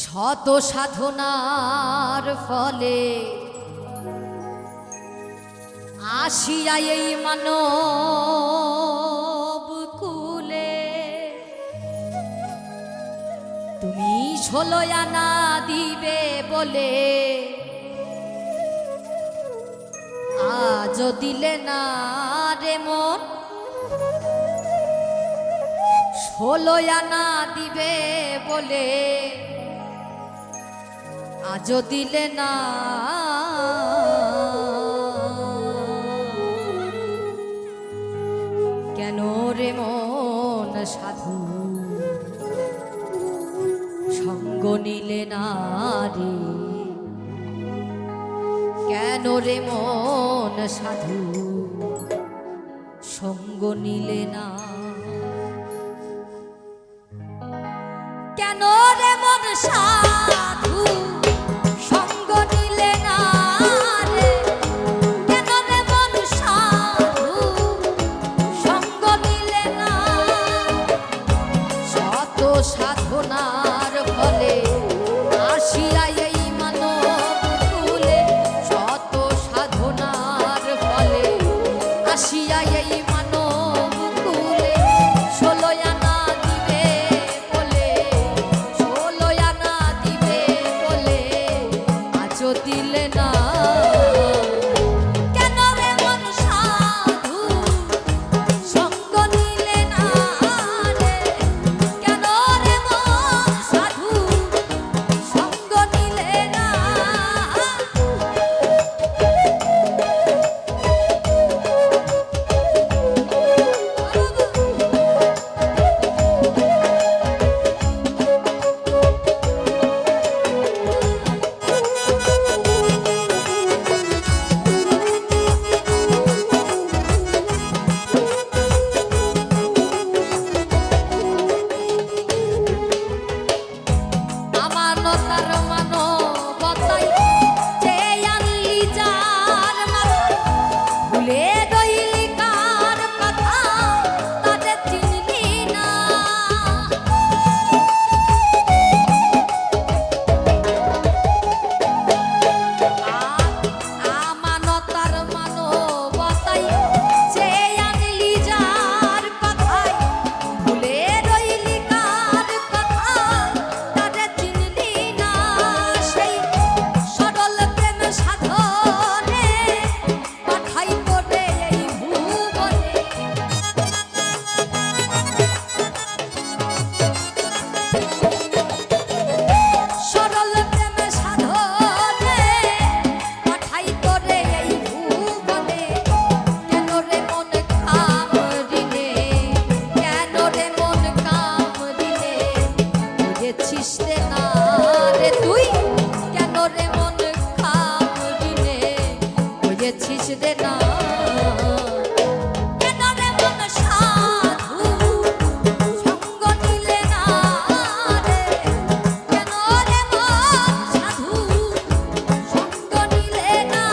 শত সাধনার ফলে আসিয়া এই মানব কুলে তুমি 16 আনা দিবে বলে আজও দিলে না রে মন। 16 আনা দিবে বলে আজও দিলে না। কেন রে মন সাধু সঙ্গ নিলে না রে? কেন রে মন সাধু সঙ্গ নিলে না? কেন রে মন সাধু সঙ্গ নিলে না রে? কেন রে মন সাধু সঙ্গ নিলে না? শত সাধনার ফলে আসিয়া এই মানব কুলে, শত সাধনার ফলে আসিয়া এই মানব কুলে 16 আনা দিবে বলে, 16 আনা দিবে বলে আজও দিলে না। কেন রে মন সাধু সঙ্গ নিলে না রে? কেন রে মন সাধু সঙ্গ নিলে না? আমানতার মানবতাই যে আনলি যার মাথায়, ভুলে রইলি কার কথা তাদের চিনলি না। আমানতার মানবতাই যে আনলি যার কথায়, ভুলে রইলি কার কথা তাদের চিনলি না। সেই সরল প্রেম সাধনে পাঠাই তোরে এই ভুবনে, সরল প্রেম সাধনে পাঠাই তোরে এই ভুবনে। কেন রে মন কামড়িনে, কেন রে মন কামড়িনে বুঝেছিস রে না রে তুই? কেন রে মন কামড়িনে বুঝেছিস রে না? কেন রে মন সাধু সঙ্গ নিলে না রে? কেন রে মন সাধু সঙ্গ নিলে না?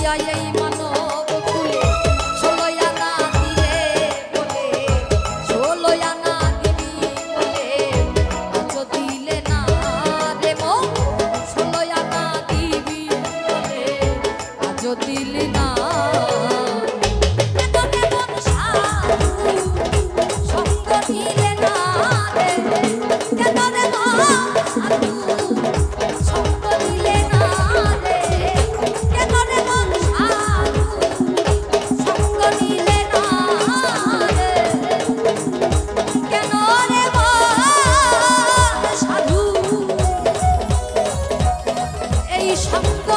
দিয়া এই মানব কুলে 16 আনা দিবে বলে 16 আনা দিবি বলে আজ দিলে না রে মন 16 আনা দিবি বলে আজ দিলে না কেন রে মন সাধু সঙ্গ নিলে না রে কেন রে মন সাধু সঙ্গ নিলে না রে কেন রে মন সাধু সঙ্গ নিলে না রে কেন রে মন সাধু এই সঙ্গ